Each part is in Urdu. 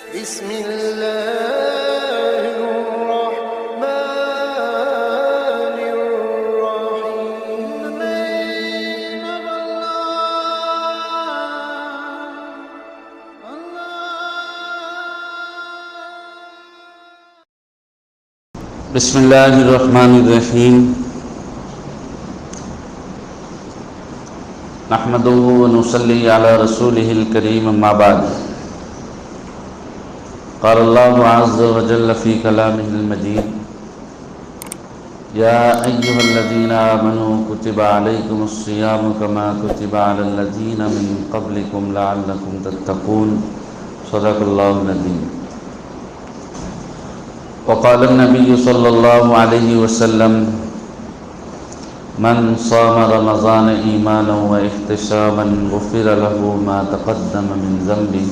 بسم الله الرحمن الرحيم. بسم اللہ الرحمن الرحیم. نحمده ونصلی علی رسوله الکریم. اما بعد، قال اللہ عز وجل فی کلامہ المجید: یا ایہا الذین آمنوا کتب علیکم الصیام کما کتب علی الذین من قبلکم لعلکم تتقون. صدق اللہ العظیم. وقال النبی صلی اللہ علیہ وسلم: من صام رمضان ایمانا واحتسابا غفر له ما تقدم من ذنبه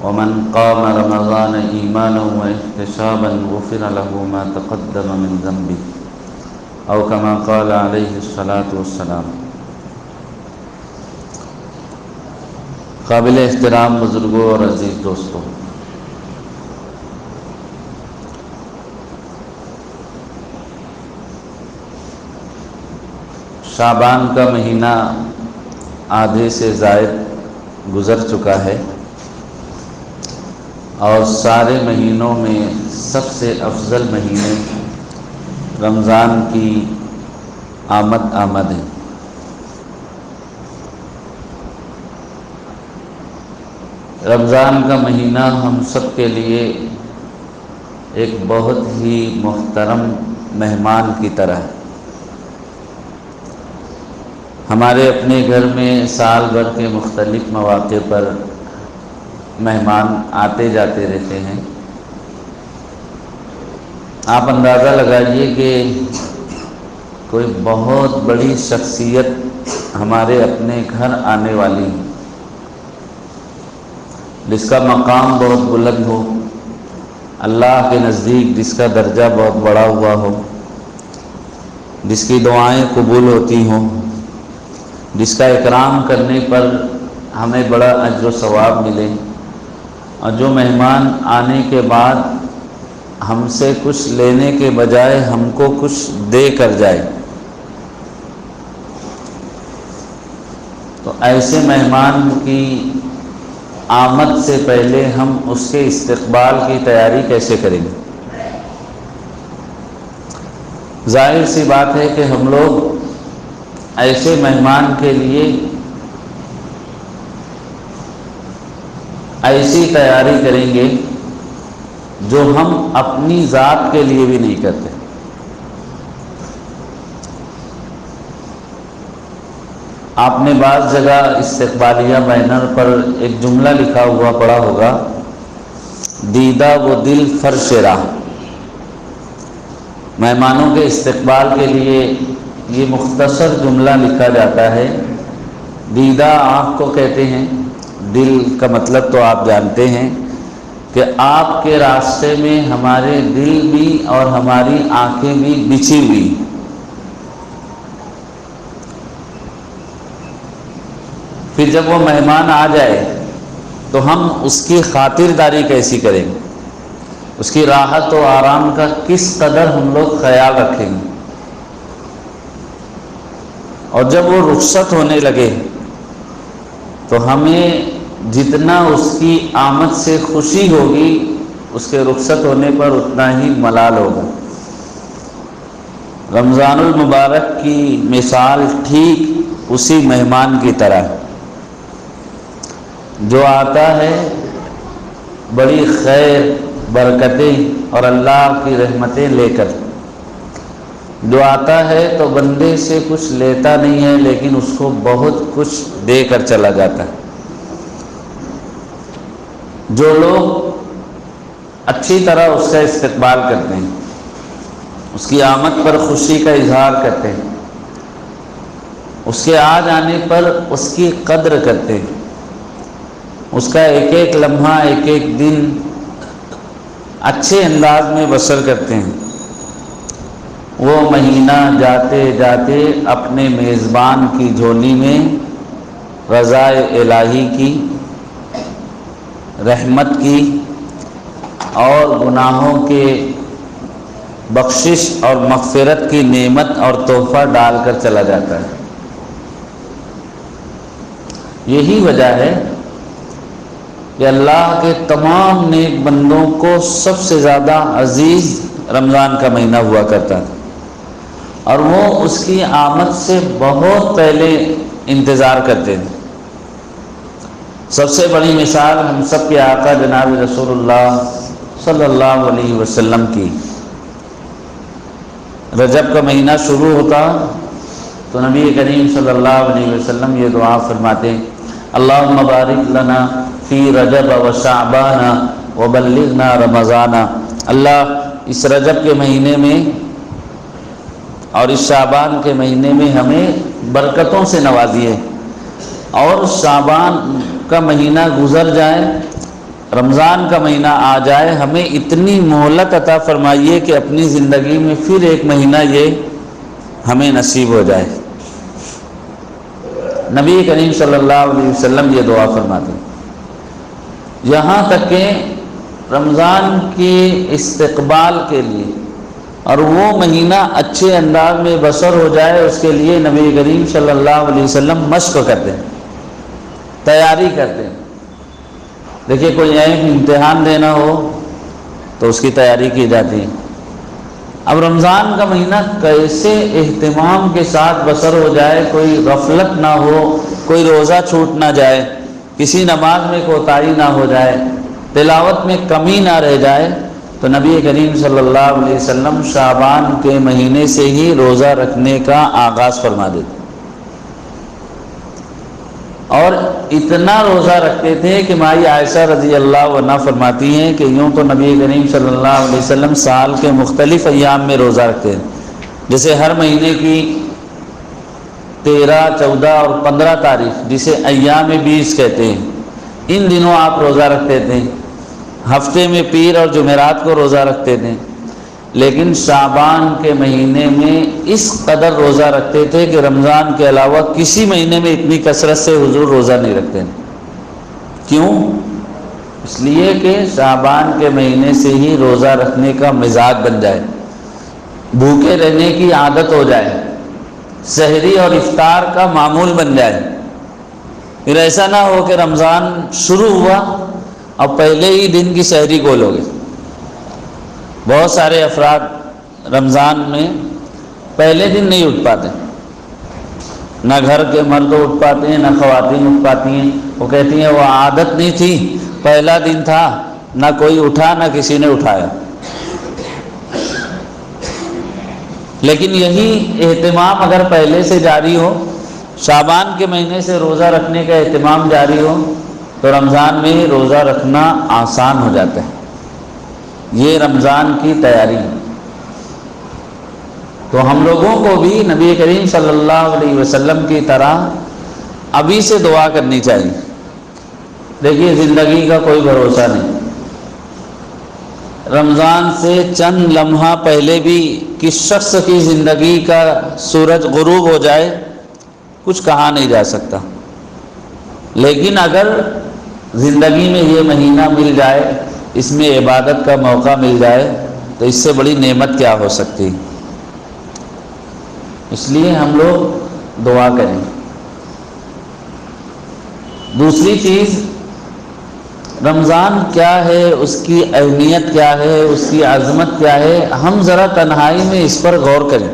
ومن قام رمضان ایمانا واحتسابا غفر له ما تقدم من ذنبه او كما قال علیہ الصلاۃ والسلام. قابل احترام بزرگوں اور عزیز دوستوں، شعبان کا مہینہ آدھے سے زائد گزر چکا ہے، اور سارے مہینوں میں سب سے افضل مہینے رمضان کی آمد ہے. رمضان کا مہینہ ہم سب کے لیے ایک بہت ہی محترم مہمان کی طرح ہے. ہمارے اپنے گھر میں سال بھر کے مختلف مواقع پر مہمان آتے جاتے رہتے ہیں. آپ اندازہ لگائیے کہ کوئی بہت بڑی شخصیت ہمارے اپنے گھر آنے والی ہے، جس کا مقام بہت بلند ہو، اللہ کے نزدیک جس کا درجہ بہت بڑا ہوا ہو، جس کی دعائیں قبول ہوتی ہوں، جس کا اکرام کرنے پر ہمیں بڑا اجر و ثواب ملے، اور جو مہمان آنے کے بعد ہم سے کچھ لینے کے بجائے ہم کو کچھ دے کر جائے. تو ایسے مہمان کی آمد سے پہلے ہم اس کے استقبال کی تیاری کیسے کریں گے؟ ظاہر سی بات ہے کہ ہم لوگ ایسے مہمان کے لیے ایسی تیاری کریں گے جو ہم اپنی ذات کے لیے بھی نہیں کرتے. آپ نے بعض جگہ استقبالیہ بینر پر ایک جملہ لکھا ہوا پڑھا ہوگا: دیدہ وہ دل فرش راہ. مہمانوں کے استقبال کے لیے یہ مختصر جملہ لکھا جاتا ہے. دیدہ آنکھ کو کہتے ہیں، دل کا مطلب تو آپ جانتے ہیں کہ آپ کے راستے میں ہمارے دل بھی اور ہماری آنکھیں بھی بچھی ہوئی. پھر جب وہ مہمان آ جائے تو ہم اس کی خاطرداری کیسی کریں گے، اس کی راحت و آرام کا کس قدر ہم لوگ خیال رکھیں گے. اور جب وہ رخصت ہونے لگے تو ہمیں جتنا اس کی آمد سے خوشی ہوگی، اس کے رخصت ہونے پر اتنا ہی ملال ہوگا. رمضان المبارک کی مثال ٹھیک اسی مہمان کی طرح ہے جو آتا ہے بڑی خیر، برکتیں اور اللہ کی رحمتیں لے کر. جو آتا ہے تو بندے سے کچھ لیتا نہیں ہے، لیکن اس کو بہت کچھ دے کر چلا جاتا ہے. جو لوگ اچھی طرح اس کا استقبال کرتے ہیں، اس کی آمد پر خوشی کا اظہار کرتے ہیں، اس کے آ جانے پر اس کی قدر کرتے ہیں، اس کا ایک ایک لمحہ، ایک ایک دن اچھے انداز میں بسر کرتے ہیں، وہ مہینہ جاتے جاتے اپنے میزبان کی جھولی میں رضا الہی کی، رحمت کی اور گناہوں کے بخشش اور مغفرت کی نعمت اور تحفہ ڈال کر چلا جاتا ہے۔ یہی وجہ ہے کہ اللہ کے تمام نیک بندوں کو سب سے زیادہ عزیز رمضان کا مہینہ ہوا کرتا تھا، اور وہ اس کی آمد سے بہت پہلے انتظار کرتے تھے۔ سب سے بڑی مثال ہم سب کے آقا جناب رسول اللہ صلی اللہ علیہ وسلم کی، رجب کا مہینہ شروع ہوتا تو نبی کریم صلی اللہ علیہ وسلم یہ دعا فرماتے ہیں: اللہم بارک لنا فی رجب و شعبان و بلغنا رمضان۔ اللہ اس رجب کے مہینے میں اور اس شعبان کے مہینے میں ہمیں برکتوں سے نوازیے، اور شعبان کا مہینہ گزر جائے، رمضان کا مہینہ آ جائے، ہمیں اتنی مہلت عطا فرمائیے کہ اپنی زندگی میں پھر ایک مہینہ یہ ہمیں نصیب ہو جائے۔ نبی کریم صلی اللہ علیہ وسلم یہ دعا فرماتے ہیں، یہاں تک کہ رمضان کے استقبال کے لیے اور وہ مہینہ اچھے انداز میں بسر ہو جائے، اس کے لیے نبی کریم صلی اللہ علیہ وسلم مشق کرتے ہیں، تیاری کرتے ہیں۔ دیکھیے کوئی ایک امتحان دینا ہو تو اس کی تیاری کی جاتی ہے۔ اب رمضان کا مہینہ کیسے اہتمام کے ساتھ بسر ہو جائے، کوئی غفلت نہ ہو، کوئی روزہ چھوٹ نہ جائے، کسی نماز میں کوتاہی نہ ہو جائے، تلاوت میں کمی نہ رہ جائے، تو نبی کریم صلی اللہ علیہ وسلم شعبان کے مہینے سے ہی روزہ رکھنے کا آغاز فرما دیتے، اور اتنا روزہ رکھتے تھے کہ مائی عائشہ رضی اللہ عنہا فرماتی ہیں کہ یوں تو نبی کریم صلی اللہ علیہ وسلم سال کے مختلف ایام میں روزہ رکھتے ہیں، جیسے ہر مہینے کی 13، 14 اور 15 تاریخ جسے ایام 20 کہتے ہیں، ان دنوں آپ روزہ رکھتے تھے، ہفتے میں پیر اور جمعرات کو روزہ رکھتے تھے، لیکن شعبان کے مہینے میں اس قدر روزہ رکھتے تھے کہ رمضان کے علاوہ کسی مہینے میں اتنی کثرت سے حضور روزہ نہیں رکھتے ہیں۔ کیوں؟ اس لیے کہ شعبان کے مہینے سے ہی روزہ رکھنے کا مزاج بن جائے، بھوکے رہنے کی عادت ہو جائے، سحری اور افطار کا معمول بن جائے۔ پھر ایسا نہ ہو کہ رمضان شروع ہوا اور پہلے ہی دن کی سحری گول ہو گئی۔ بہت سارے افراد رمضان میں پہلے دن نہیں اٹھ پاتے، نہ گھر کے مرد اٹھ پاتے ہیں، نہ خواتین اٹھ پاتی ہیں۔ وہ کہتی ہیں وہ عادت نہیں تھی، پہلا دن تھا، نہ کوئی اٹھا نہ کسی نے اٹھایا۔ لیکن یہی اہتمام اگر پہلے سے جاری ہو، شعبان کے مہینے سے روزہ رکھنے کا اہتمام جاری ہو، تو رمضان میں ہی روزہ رکھنا آسان ہو جاتا ہے۔ یہ رمضان کی تیاری ہے۔ تو ہم لوگوں کو بھی نبی کریم صلی اللہ علیہ وسلم کی طرح ابھی سے دعا کرنی چاہیے۔ دیکھیے زندگی کا کوئی بھروسہ نہیں، رمضان سے چند لمحہ پہلے بھی کس شخص کی زندگی کا سورج غروب ہو جائے کچھ کہا نہیں جا سکتا، لیکن اگر زندگی میں یہ مہینہ مل جائے، اس میں عبادت کا موقع مل جائے، تو اس سے بڑی نعمت کیا ہو سکتی۔ اس لیے ہم لوگ دعا کریں۔ دوسری چیز، رمضان کیا ہے، اس کی اہمیت کیا ہے، اس کی عظمت کیا ہے، ہم ذرا تنہائی میں اس پر غور کریں۔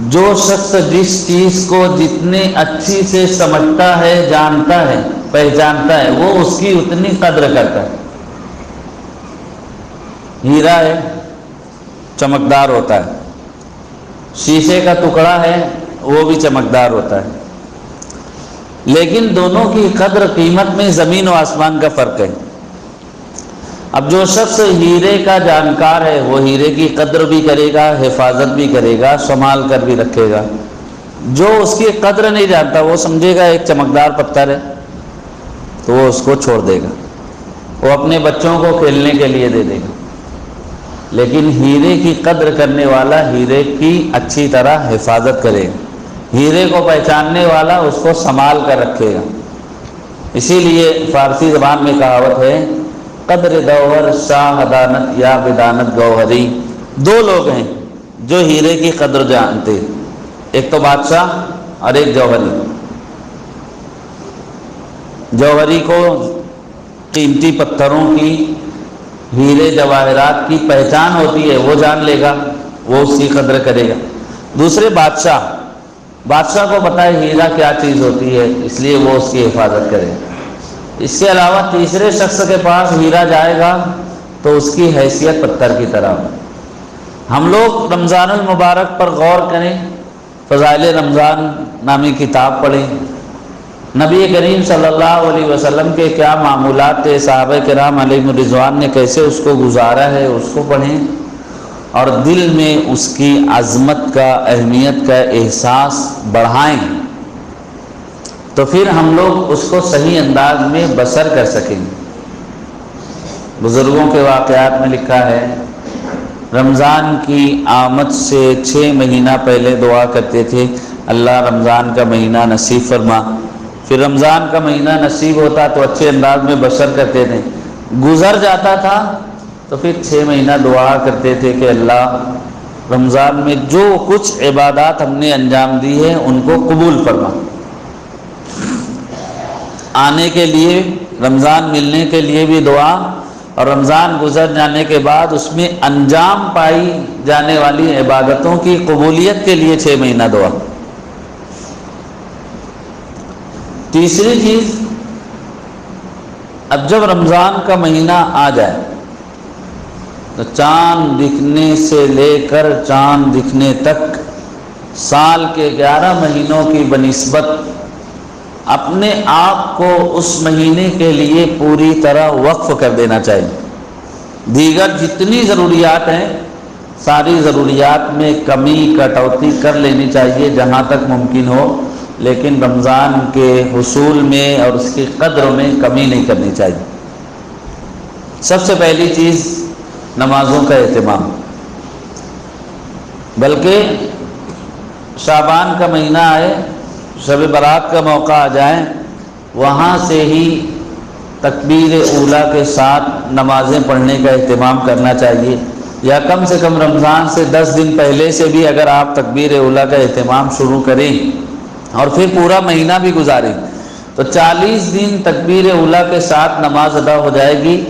جو شخص جس چیز کو جتنے اچھی سے سمجھتا ہے، جانتا ہے، پہچانتا ہے، وہ اس کی اتنی قدر کرتا ہے۔ ہیرا ہے، چمکدار ہوتا ہے، شیشے کا ٹکڑا ہے، وہ بھی چمکدار ہوتا ہے، لیکن دونوں کی قدر قیمت میں زمین و آسمان کا فرق ہے۔ اب جو شخص ہیرے کا جانکار ہے، وہ ہیرے کی قدر بھی کرے گا، حفاظت بھی کرے گا، سنبھال کر بھی رکھے گا۔ جو اس کی قدر نہیں جانتا، وہ سمجھے گا ایک چمکدار پتھر ہے، تو وہ اس کو چھوڑ دے گا، وہ اپنے بچوں کو کھیلنے کے لیے دے دے گا۔ لیکن ہیرے کی قدر کرنے والا ہیرے کی اچھی طرح حفاظت کرے گا، ہیرے کو پہچاننے والا اس کو سنبھال کر رکھے گا۔ اسی لیے فارسی زبان میں کہاوت ہے قدر گوہر شاہ حدانت یا بدانت گوہری، دو لوگ ہیں جو ہیرے کی قدر جانتے، ایک تو بادشاہ اور ایک جوہری۔ جوہری کو قیمتی پتھروں کی، ہیرے جواہرات کی پہچان ہوتی ہے، وہ جان لے گا، وہ اس کی قدر کرے گا۔ دوسرے بادشاہ کو پتہ ہے ہیرا کیا چیز ہوتی ہے، اس لیے وہ اس کی حفاظت کرے گا۔ اس کے علاوہ تیسرے شخص کے پاس ہیرا جائے گا تو اس کی حیثیت پتھر کی طرح ہو۔ ہم لوگ رمضان المبارک پر غور کریں، فضائل رمضان نامی کتاب پڑھیں، نبی کریم صلی اللہ علیہ وسلم کے کیا معمولات تھے، صحابہ کرام علیہم الرضوان نے کیسے اس کو گزارا ہے، اس کو پڑھیں اور دل میں اس کی عظمت کا، اہمیت کا احساس بڑھائیں، تو پھر ہم لوگ اس کو صحیح انداز میں بسر کر سکیں گے۔ بزرگوں کے واقعات میں لکھا ہے، رمضان کی آمد سے 6 مہینہ پہلے دعا کرتے تھے، اللہ رمضان کا مہینہ نصیب فرما۔ پھر رمضان کا مہینہ نصیب ہوتا تو اچھے انداز میں بسر کرتے تھے، گزر جاتا تھا تو پھر 6 مہینہ دعا کرتے تھے کہ اللہ رمضان میں جو کچھ عبادات ہم نے انجام دی ہے ان کو قبول فرما۔ آنے کے لیے، رمضان ملنے کے لیے بھی دعا، اور رمضان گزر جانے کے بعد اس میں انجام پائی جانے والی عبادتوں کی قبولیت کے لیے 6 مہینہ دعا۔ تیسری چیز، اب جب رمضان کا مہینہ آ جائے تو چاند دکھنے سے لے کر چاند دکھنے تک سال کے 11 مہینوں کی بنسبت اپنے آپ کو اس مہینے کے لیے پوری طرح وقف کر دینا چاہیے۔ دیگر جتنی ضروریات ہیں ساری ضروریات میں کمی کٹوتی کر لینی چاہیے جہاں تک ممکن ہو، لیکن رمضان کے حصول میں اور اس کی قدر میں کمی نہیں کرنی چاہیے۔ سب سے پہلی چیز نمازوں کا اہتمام، بلکہ شعبان کا مہینہ آئے، شب برات کا موقع آ جائے، وہاں سے ہی تکبیر اولیٰ کے ساتھ نمازیں پڑھنے کا اہتمام کرنا چاہیے، یا کم سے کم رمضان سے 10 دن پہلے سے بھی اگر آپ تکبیر اولیٰ کا اہتمام شروع کریں اور پھر پورا مہینہ بھی گزاریں تو 40 دن تکبیر اولیٰ کے ساتھ نماز ادا ہو جائے گی۔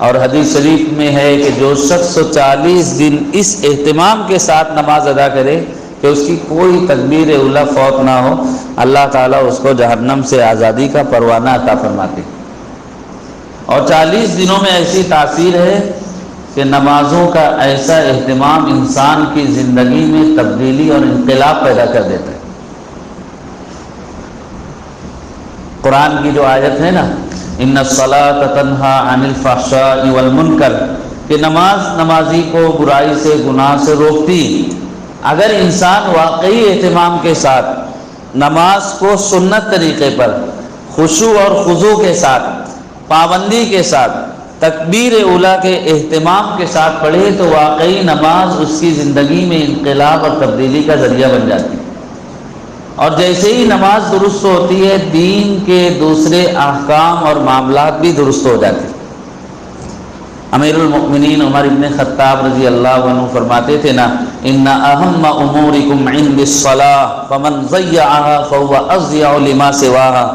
اور حدیث شریف میں ہے کہ جو شخص 40 دن اس اہتمام کے ساتھ نماز ادا کرے کہ اس کی کوئی تکبیر اولیٰ فوت نہ ہو، اللہ تعالیٰ اس کو جہنم سے آزادی کا پروانہ عطا فرماتے۔ اور 40 دنوں میں ایسی تاثیر ہے کہ نمازوں کا ایسا اہتمام انسان کی زندگی میں تبدیلی اور انقلاب پیدا کر دیتا ہے۔ قرآن کی جو آیت ہے نا، ان الصلاۃ تنہی عن الفحشاء والمنکر، کہ نمازی کو برائی سے، گناہ سے روکتی۔ اگر انسان واقعی اہتمام کے ساتھ نماز کو سنت طریقے پر، خشوع اور خضوع کے ساتھ، پابندی کے ساتھ، تکبیر اولیٰ کے اہتمام کے ساتھ پڑھے تو واقعی نماز اس کی زندگی میں انقلاب اور تبدیلی کا ذریعہ بن جاتی ہے۔ اور جیسے ہی نماز درست ہوتی ہے، دین کے دوسرے احکام اور معاملات بھی درست ہو جاتے ہیں۔ امیر المؤمنین عمر ابن خطاب رضی اللہ عنہ فرماتے تھے نا، ان اہم امورکم عند الصلاۃ فمن ضیعها فهو اضیع لما سواها۔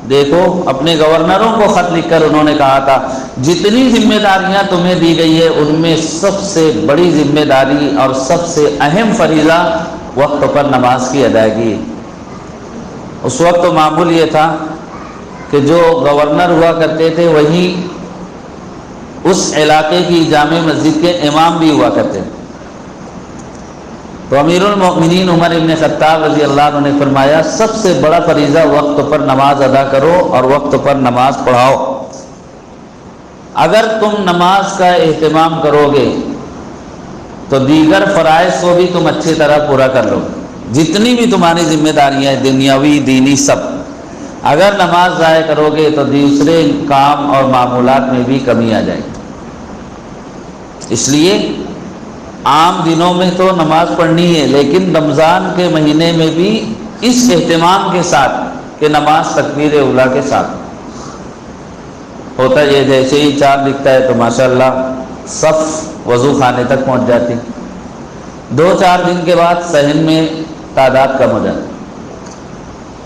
دیکھو، اپنے گورنروں کو خط لکھ کر انہوں نے کہا تھا، جتنی ذمہ داریاں تمہیں دی گئی ہے ان میں سب سے بڑی ذمہ داری اور سب سے اہم فریضہ وقت پر نماز کی ادائیگی ہے۔ اس وقت تو معمول یہ تھا کہ جو گورنر ہوا کرتے تھے وہی اس علاقے کی جامع مسجد کے امام بھی ہوا کرتے تھے۔ تو امیر المؤمنین عمر ابن خطاب رضی اللہ عنہ نے فرمایا، سب سے بڑا فریضہ وقت پر نماز ادا کرو اور وقت پر نماز پڑھاؤ۔ اگر تم نماز کا اہتمام کرو گے تو دیگر فرائض کو بھی تم اچھی طرح پورا کر لو، جتنی بھی تمہاری ذمہ داریاں ہیں، دنیاوی دینی سب۔ اگر نماز ضائع کرو گے تو دوسرے کام اور معمولات میں بھی کمی آ جائے گی۔ اس لیے عام دنوں میں تو نماز پڑھنی ہے، لیکن رمضان کے مہینے میں بھی اس اہتمام کے ساتھ کہ نماز تکبیر اولیٰ کے ساتھ۔ ہوتا یہ جیسے ہی چاند دکھتا ہے تو ماشاءاللہ صف وضو خانے تک پہنچ جاتی. 2-4 دن کے بعد صحن میں تعداد کم ہو جاتی.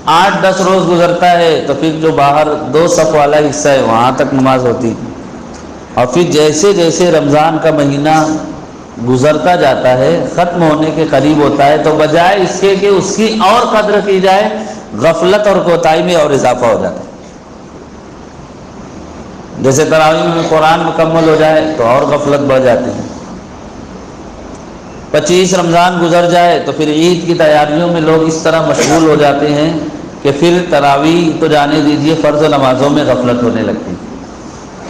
8-10 روز گزرتا ہے تو پھر جو باہر 2 صف والا حصہ ہے وہاں تک نماز ہوتی. اور پھر جیسے جیسے رمضان کا مہینہ گزرتا جاتا ہے، ختم ہونے کے قریب ہوتا ہے، تو بجائے اس کے کہ اس کی اور قدر کی جائے، غفلت اور کوتاہی میں اور اضافہ ہو جاتا ہے. جیسے تراویح میں قرآن مکمل ہو جائے تو اور غفلت بڑھ جاتی ہے. 25 رمضان گزر جائے تو پھر عید کی تیاریوں میں لوگ اس طرح مشغول ہو جاتے ہیں کہ پھر تراویح تو جانے دیجیے، فرض نمازوں میں غفلت ہونے لگتی.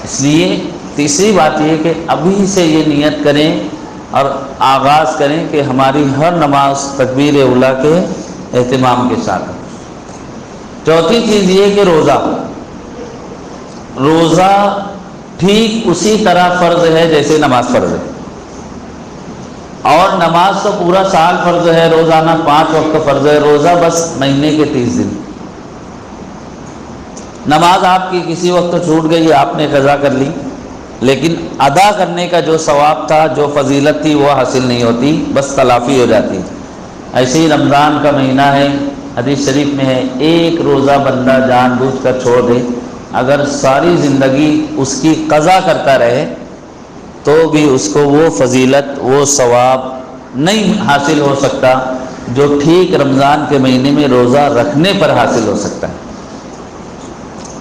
اس لیے تیسری بات یہ کہ ابھی سے یہ نیت کریں اور آغاز کریں کہ ہماری ہر نماز تکبیر اولیٰ کے اہتمام کے ساتھ. چوتھی چیز یہ کہ روزہ ٹھیک اسی طرح فرض ہے جیسے نماز فرض ہے. اور نماز تو پورا سال فرض ہے، روزانہ 5 وقت فرض ہے، روزہ بس مہینے کے 30 دن. نماز آپ کی کسی وقت چھوٹ گئی، آپ نے قضا کر لی، لیکن ادا کرنے کا جو ثواب تھا، جو فضیلت تھی، وہ حاصل نہیں ہوتی، بس تلافی ہو جاتی. ایسے ہی رمضان کا مہینہ ہے، حدیث شریف میں ہے، ایک روزہ بندہ جان بوجھ کر چھوڑ دے، اگر ساری زندگی اس کی قضا کرتا رہے تو بھی اس کو وہ فضیلت، وہ ثواب نہیں حاصل ہو سکتا جو ٹھیک رمضان کے مہینے میں روزہ رکھنے پر حاصل ہو سکتا ہے.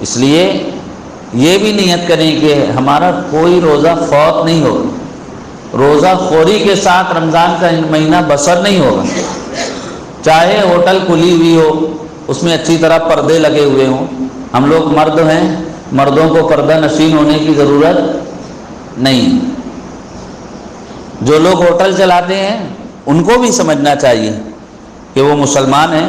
اس لیے یہ بھی نیت کریں کہ ہمارا کوئی روزہ فوت نہیں ہوگا، روزہ خوری کے ساتھ رمضان کا مہینہ بسر نہیں ہوگا. چاہے ہوٹل کھلی ہوئی ہو، اس میں اچھی طرح پردے لگے ہوئے ہوں. ہم لوگ مرد ہیں، مردوں کو پردہ نشین ہونے کی ضرورت نہیں. جو لوگ ہوٹل چلاتے ہیں ان کو بھی سمجھنا چاہیے کہ وہ مسلمان ہیں.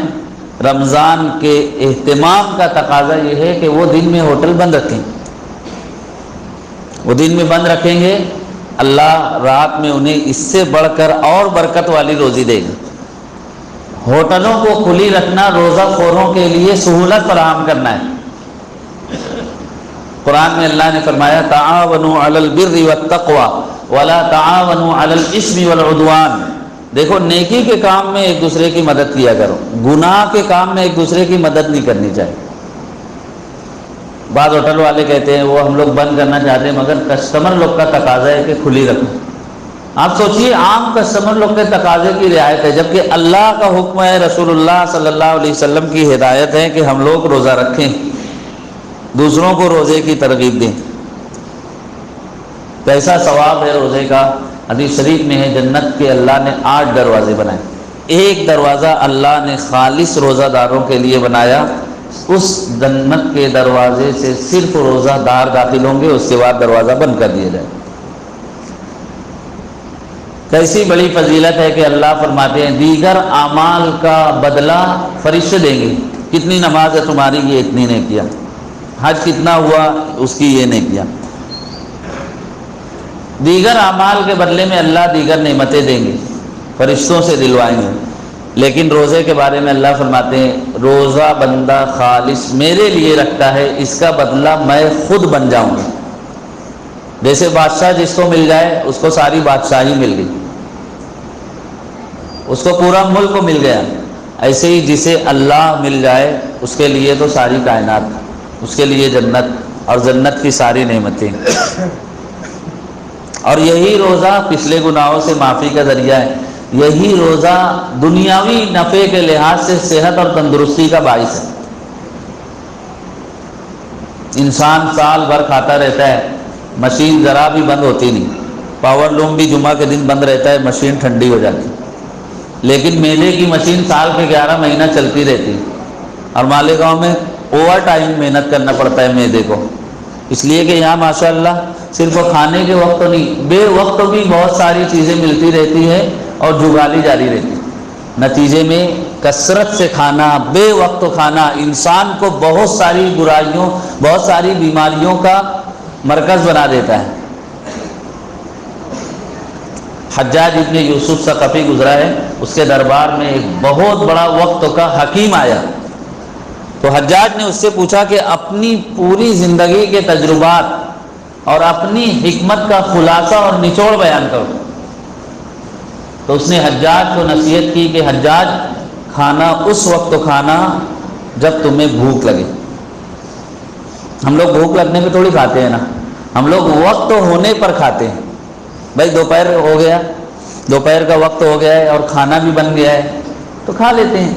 رمضان کے اہتمام کا تقاضا یہ ہے کہ وہ دن میں ہوٹل بند رکھیں. وہ دن میں بند رکھیں گے، اللہ رات میں انہیں اس سے بڑھ کر اور برکت والی روزی دے گا. ہوٹلوں کو کھلی رکھنا روزہ خوروں کے لیے سہولت فراہم کرنا ہے. قرآن میں اللہ نے فرمایا تعاونوا علی البر والتقوی ولا تعاونوا علی الاثم والعدوان. دیکھو، نیکی کے کام میں ایک دوسرے کی مدد کیا کرو، گناہ کے کام میں ایک دوسرے کی مدد نہیں کرنی چاہیے. بعض ہوٹل والے کہتے ہیں وہ ہم لوگ بند کرنا چاہتے ہیں مگر کسٹمر لوگ کا تقاضا ہے کہ کھلی رکھو. آپ سوچئے، عام کسٹمر لوگ کے تقاضے کی رعایت ہے، جبکہ اللہ کا حکم ہے، رسول اللہ صلی اللہ علیہ وسلم کی ہدایت ہے کہ ہم لوگ روزہ رکھیں، دوسروں کو روزے کی ترغیب دیں. کیسا ثواب ہے روزے کا. حدیث شریف میں ہے جنت کے اللہ نے 8 دروازے بنائے. ایک دروازہ اللہ نے خالص روزہ داروں کے لیے بنایا، اس جنت کے دروازے سے صرف روزہ دار داخل ہوں گے، اس کے بعد دروازہ بند کر دیا جائے. کیسی بڑی فضیلت ہے کہ اللہ فرماتے ہیں دیگر اعمال کا بدلہ فرشتے دیں گے. کتنی نماز ہے تمہاری، یہ اتنی نے کیا. حج کتنا ہوا، اس کی یہ نے کیا. دیگر اعمال کے بدلے میں اللہ دیگر نعمتیں دیں گے، فرشتوں سے دلوائیں گے. لیکن روزے کے بارے میں اللہ فرماتے ہیں روزہ بندہ خالص میرے لیے رکھتا ہے، اس کا بدلہ میں خود بن جاؤں گا. جیسے بادشاہ جس کو مل جائے اس کو ساری بادشاہی مل گئی، اس کو پورا ملک مل گیا، ایسے ہی جسے اللہ مل جائے اس کے لیے تو ساری کائنات، اس کے لیے جنت اور جنت کی ساری نعمتیں. اور یہی روزہ پچھلے گناہوں سے معافی کا ذریعہ ہے. یہی روزہ دنیاوی نفع کے لحاظ سے صحت اور تندرستی کا باعث ہے. انسان سال بھر کھاتا رہتا ہے، مشین ذرا بھی بند ہوتی نہیں. پاور لوم بھی جمعہ کے دن بند رہتا ہے، مشین ٹھنڈی ہو جاتی. لیکن میلے کی مشین سال کے 11 مہینہ چلتی رہتی، اور مالیگاؤں میں اوور ٹائم محنت کرنا پڑتا ہے میدے کو. اس لیے کہ یہاں ماشاءاللہ صرف کھانے کے وقت نہیں، بے وقت بھی بہت ساری چیزیں ملتی رہتی ہے اور جگالی جاری رہتی. نتیجے میں کثرت سے کھانا، بے وقت کھانا انسان کو بہت ساری برائیوں، بہت ساری بیماریوں کا مرکز بنا دیتا ہے. حجاج ابن یوسف ثقفی گزرا ہے، اس کے دربار میں ایک بہت بڑا وقت کا حکیم آیا. تو حجاج نے اس سے پوچھا کہ اپنی پوری زندگی کے تجربات اور اپنی حکمت کا خلاصہ اور نچوڑ بیان کرو. تو اس نے حجاج کو نصیحت کی کہ حجاج، کھانا اس وقت کھانا جب تمہیں بھوک لگے. ہم لوگ بھوک لگنے پہ تھوڑی کھاتے ہیں نا، ہم لوگ وقت ہونے پر کھاتے ہیں. بھائی دوپہر ہو گیا، دوپہر کا وقت ہو گیا ہے اور کھانا بھی بن گیا ہے تو کھا لیتے ہیں.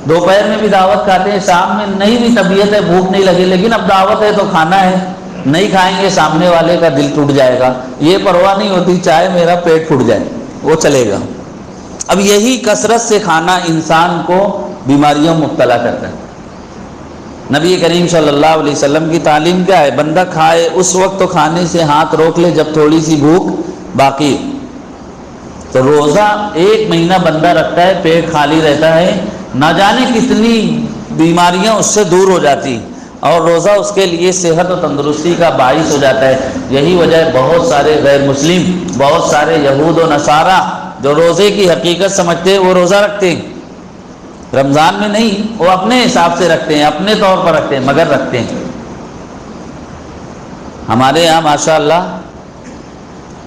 دوپہر میں بھی دعوت کھاتے ہیں، شام میں نہیں بھی طبیعت ہے، بھوک نہیں لگی، لیکن اب دعوت ہے تو کھانا ہے، نہیں کھائیں گے سامنے والے کا دل ٹوٹ جائے گا. یہ پرواہ نہیں ہوتی، چاہے میرا پیٹ پھٹ جائے وہ چلے گا. اب یہی کثرت سے کھانا انسان کو بیماریوں میں مبتلا کرتا ہے. نبی کریم صلی اللہ علیہ وسلم کی تعلیم کیا ہے؟ بندہ کھائے اس وقت تو کھانے سے ہاتھ روک لے جب تھوڑی سی بھوک باقی. تو روزہ 1 مہینہ بندہ رکھتا ہے، پیٹ خالی رہتا ہے، نہ جانے کتنی بیماریاں اس سے دور ہو جاتی، اور روزہ اس کے لیے صحت و تندرستی کا باعث ہو جاتا ہے. یہی وجہ ہے بہت سارے غیر مسلم، بہت سارے یہود و نصارہ جو روزے کی حقیقت سمجھتے ہیں وہ روزہ رکھتے ہیں. رمضان میں نہیں، وہ اپنے حساب سے رکھتے ہیں، اپنے طور پر رکھتے ہیں، مگر رکھتے ہیں. ہمارے یہاں ماشاءاللہ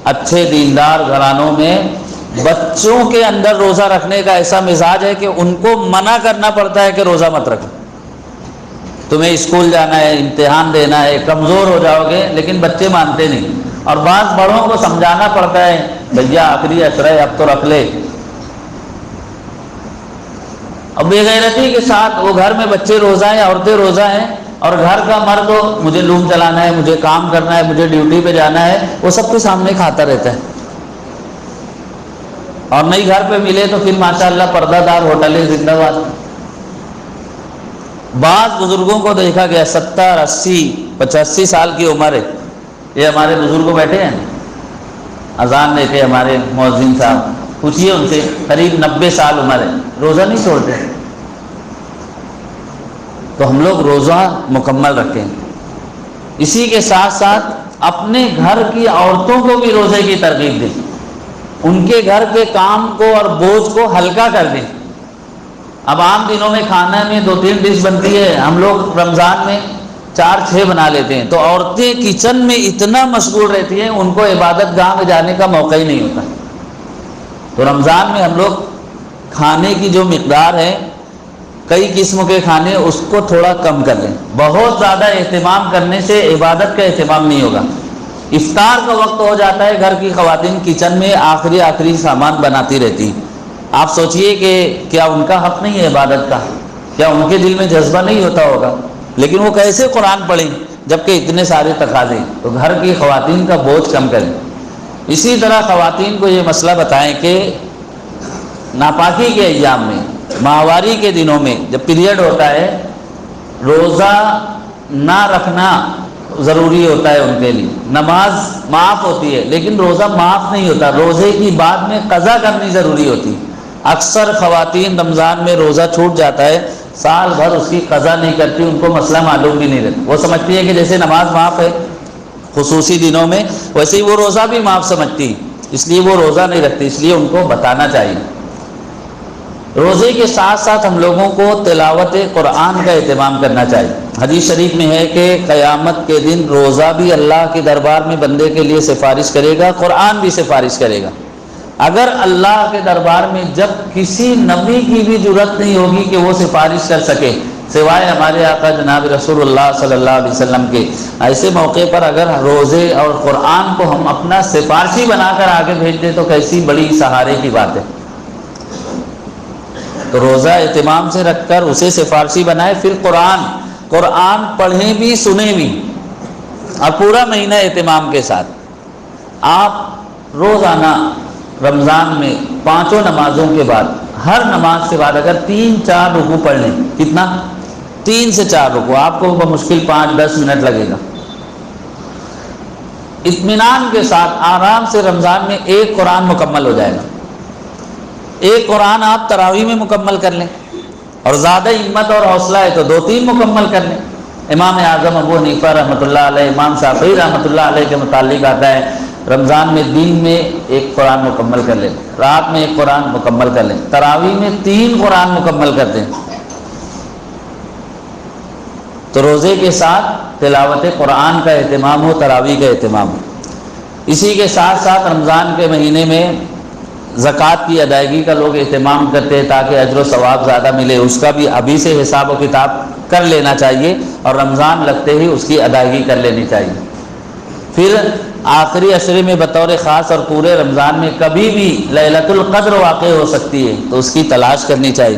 اچھے دیندار گھرانوں میں بچوں کے اندر روزہ رکھنے کا ایسا مزاج ہے کہ ان کو منع کرنا پڑتا ہے کہ روزہ مت رکھو، تمہیں اسکول جانا ہے، امتحان دینا ہے، کمزور ہو جاؤ گے. لیکن بچے مانتے نہیں، اور بعض بڑوں کو سمجھانا پڑتا ہے بھیا آخری عشرہ ہے اب تو رکھ لے. اور بے غیرتی کے ساتھ وہ گھر میں بچے روزہ ہیں، عورتیں روزہ ہیں، اور گھر کا مرد مجھے لوم چلانا ہے، مجھے کام کرنا ہے، مجھے ڈیوٹی پہ جانا ہے، وہ سب کے سامنے کھاتا رہتا ہے. اور نہیں گھر پہ ملے تو پھر ماشاءاللہ پردہ دار ہوٹلیں زندہ باد. بعض بزرگوں کو دیکھا گیا 70 80 85 سال کی عمر ہے. یہ ہمارے بزرگ بیٹھے ہیں اذان دیتے ہمارے مؤذن صاحب، پوچھیے ان سے، قریب 90 سال عمر ہے، روزہ نہیں چھوڑتے. تو ہم لوگ روزہ مکمل رکھیں. اسی کے ساتھ ساتھ اپنے گھر کی عورتوں کو بھی روزے کی ترغیب دیں، ان کے گھر کے کام کو اور بوجھ کو ہلکا کر دیں. اب عام دنوں میں کھانا میں 2-3 ڈش بنتی ہے، ہم لوگ رمضان میں 4-6 بنا لیتے ہیں. تو عورتیں کچن میں اتنا مشغول رہتی ہیں، ان کو عبادت گاہ میں جانے کا موقع ہی نہیں ہوتا. تو رمضان میں ہم لوگ کھانے کی جو مقدار ہے، کئی قسم کے کھانے، اس کو تھوڑا کم کر لیں. بہت زیادہ اہتمام کرنے سے عبادت کا اہتمام نہیں ہوگا. افطار کا وقت ہو جاتا ہے، گھر کی خواتین کچن میں آخری سامان بناتی رہتی. آپ سوچئے کہ کیا ان کا حق نہیں ہے عبادت کا؟ کیا ان کے دل میں جذبہ نہیں ہوتا ہوگا؟ لیکن وہ کیسے قرآن پڑھیں جبکہ اتنے سارے تقاضے؟ تو گھر کی خواتین کا بوجھ کم کریں. اسی طرح خواتین کو یہ مسئلہ بتائیں کہ ناپاکی کے ایام میں، ماہواری کے دنوں میں جب پیریڈ ہوتا ہے، روزہ نہ رکھنا ضروری ہوتا ہے ان کے لیے. نماز معاف ہوتی ہے لیکن روزہ معاف نہیں ہوتا، روزے کی بعد میں قضا کرنی ضروری ہوتی. اکثر خواتین رمضان میں روزہ چھوٹ جاتا ہے، سال بھر اس کی قضا نہیں کرتی، ان کو مسئلہ معلوم بھی نہیں رہتا. وہ سمجھتی ہے کہ جیسے نماز معاف ہے خصوصی دنوں میں، ویسے ہی وہ روزہ بھی معاف سمجھتی، اس لیے وہ روزہ نہیں رکھتی. اس لیے ان کو بتانا چاہیے. روزے کے ساتھ ساتھ ہم لوگوں کو تلاوت قرآن کا اہتمام کرنا چاہیے. حدیث شریف میں ہے کہ قیامت کے دن روزہ بھی اللہ کے دربار میں بندے کے لیے سفارش کرے گا، قرآن بھی سفارش کرے گا. اگر اللہ کے دربار میں جب کسی نبی کی بھی ضرورت نہیں ہوگی کہ وہ سفارش کر سکے سوائے ہمارے آقا جناب رسول اللہ صلی اللہ علیہ وسلم کے، ایسے موقع پر اگر روزے اور قرآن کو ہم اپنا سفارشی بنا کر آگے بھیج دیں تو کیسی بڑی سہارے کی بات ہے. تو روزہ اہتمام سے رکھ کر اسے سفارشی بنائے، پھر قرآن پڑھیں بھی سنیں بھی، اور پورا مہینہ اہتمام کے ساتھ. آپ روزانہ رمضان میں 5 نمازوں کے بعد، ہر نماز کے بعد اگر 3-4 رکوع پڑھ لیں، کتنا؟ 3 سے 4 رکوع، آپ کو بمشکل 5-10 منٹ لگے گا. اطمینان کے ساتھ آرام سے رمضان میں ایک قرآن مکمل ہو جائے گا. ایک قرآن آپ تراویح میں مکمل کر لیں، اور زیادہ ہمت اور حوصلہ ہے تو 2-3 مکمل کر لیں. امام اعظم ابو حنیفہ رحمۃ اللہ علیہ، امام شافعی رحمۃ اللہ علیہ کے متعلق آتا ہے رمضان میں دن میں ایک قرآن مکمل کر لیں، رات میں ایک قرآن مکمل کر لیں، تراویح میں 3 قرآن مکمل کر دیں. تو روزے کے ساتھ تلاوت قرآن کا اہتمام ہو، تراویح کا اہتمام ہو۔ اسی کے ساتھ ساتھ رمضان کے مہینے میں زکوٰۃ کی ادائیگی کا لوگ اہتمام کرتے ہیں تاکہ اجر و ثواب زیادہ ملے، اس کا بھی ابھی سے حساب و کتاب کر لینا چاہیے اور رمضان لگتے ہی اس کی ادائیگی کر لینی چاہیے۔ پھر آخری عشرے میں بطور خاص اور پورے رمضان میں کبھی بھی لیلۃ القدر واقع ہو سکتی ہے تو اس کی تلاش کرنی چاہیے۔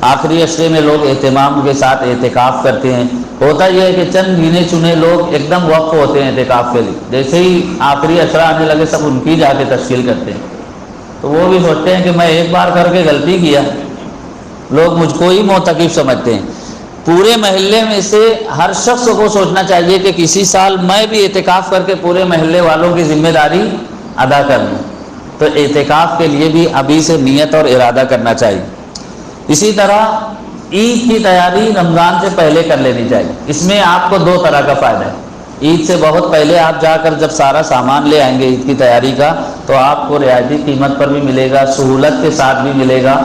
آخری عشرے میں لوگ اہتمام کے ساتھ اعتکاف کرتے ہیں۔ ہوتا یہ ہے کہ چند گنے چنے لوگ ایک دم وقف ہوتے ہیں اعتکاف کے لیے، جیسے ہی آخری عشرہ آنے لگے سب ان کی جا کے تشکیل کرتے ہیں، تو وہ بھی سوچتے ہیں کہ میں ایک بار کر کے غلطی کیا، لوگ مجھ کو ہی معتکف سمجھتے ہیں۔ پورے محلے میں سے ہر شخص کو سوچنا چاہیے کہ کسی سال میں بھی اعتکاف کر کے پورے محلے والوں کی ذمہ داری ادا کر لوں، تو اعتکاف کے لیے بھی ابھی سے نیت اور ارادہ کرنا چاہیے۔ اسی طرح عید کی تیاری رمضان سے پہلے کر لینی چاہیے۔ اس میں آپ کو دو طرح کا فائدہ ہے۔ عید سے بہت پہلے آپ جا کر جب سارا سامان لے آئیں گے عید کی تیاری کا، تو آپ کو رعایتی قیمت پر بھی ملے گا، سہولت کے ساتھ بھی ملے گا۔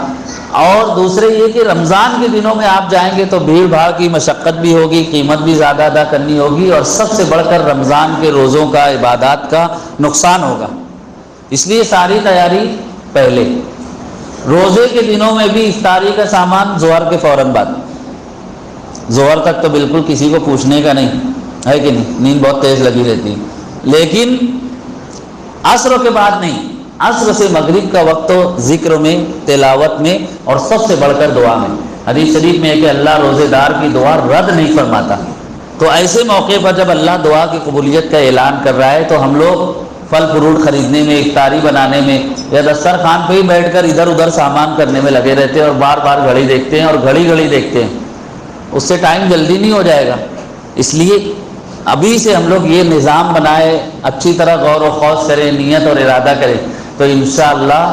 اور دوسرے یہ کہ رمضان کے دنوں میں آپ جائیں گے تو بھیڑ بھاڑ کی مشقت بھی ہوگی، قیمت بھی زیادہ ادا کرنی ہوگی، اور سب سے بڑھ کر رمضان کے روزوں کا، عبادات کا نقصان ہوگا۔ اس لیے ساری تیاری پہلے۔ روزے کے دنوں میں بھی افطاری کا سامان ظہر کے فوراً بعد، ظہر تک تو بالکل کسی کو پوچھنے کا نہیں ہے کہ نہیں، نیند بہت تیز لگی رہتی ہے، لیکن عصر کے بعد نہیں، عصر سے مغرب کا وقت تو ذکر میں، تلاوت میں، اور سب سے بڑھ کر دعا میں۔ حدیث شریف میں ہے کہ اللہ روزے دار کی دعا رد نہیں فرماتا۔ تو ایسے موقع پر جب اللہ دعا کی قبولیت کا اعلان کر رہا ہے تو ہم لوگ پھل فروٹ خریدنے میں، افطاری بنانے میں، یا دسترخوان پہ ہی بیٹھ کر ادھر ادھر سامان کرنے میں لگے رہتے ہیں اور بار بار گھڑی دیکھتے ہیں اور گھڑی دیکھتے ہیں، اس سے ٹائم جلدی نہیں ہو جائے گا۔ اس لیے ابھی سے ہم لوگ یہ نظام بنائے، اچھی طرح غور و خوض کریں، نیت اور ارادہ کریں، تو انشاءاللہ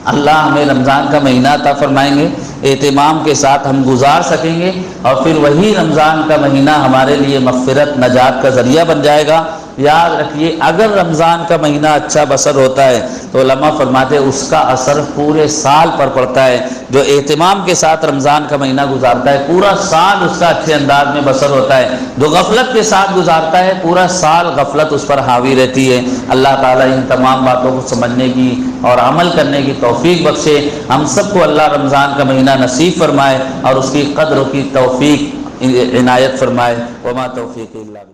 اللہ ہمیں رمضان کا مہینہ عطا فرمائیں گے، اہتمام کے ساتھ ہم گزار سکیں گے، اور پھر وہی رمضان کا مہینہ ہمارے لیے مغفرت، نجات کا ذریعہ بن جائے گا۔ یاد رکھیے، اگر رمضان کا مہینہ اچھا بسر ہوتا ہے تو علماء فرماتے ہیں اس کا اثر پورے سال پر پڑتا ہے۔ جو اہتمام کے ساتھ رمضان کا مہینہ گزارتا ہے پورا سال اس کا اچھے انداز میں بسر ہوتا ہے، جو غفلت کے ساتھ گزارتا ہے پورا سال غفلت اس پر حاوی رہتی ہے۔ اللہ تعالیٰ ان تمام باتوں کو سمجھنے کی اور عمل کرنے کی توفیق بخشے۔ ہم سب کو اللہ رمضان کا مہینہ نصیب فرمائے اور اس کی قدر کی توفیق عنایت فرمائے۔ وما توفیق الا باللہ۔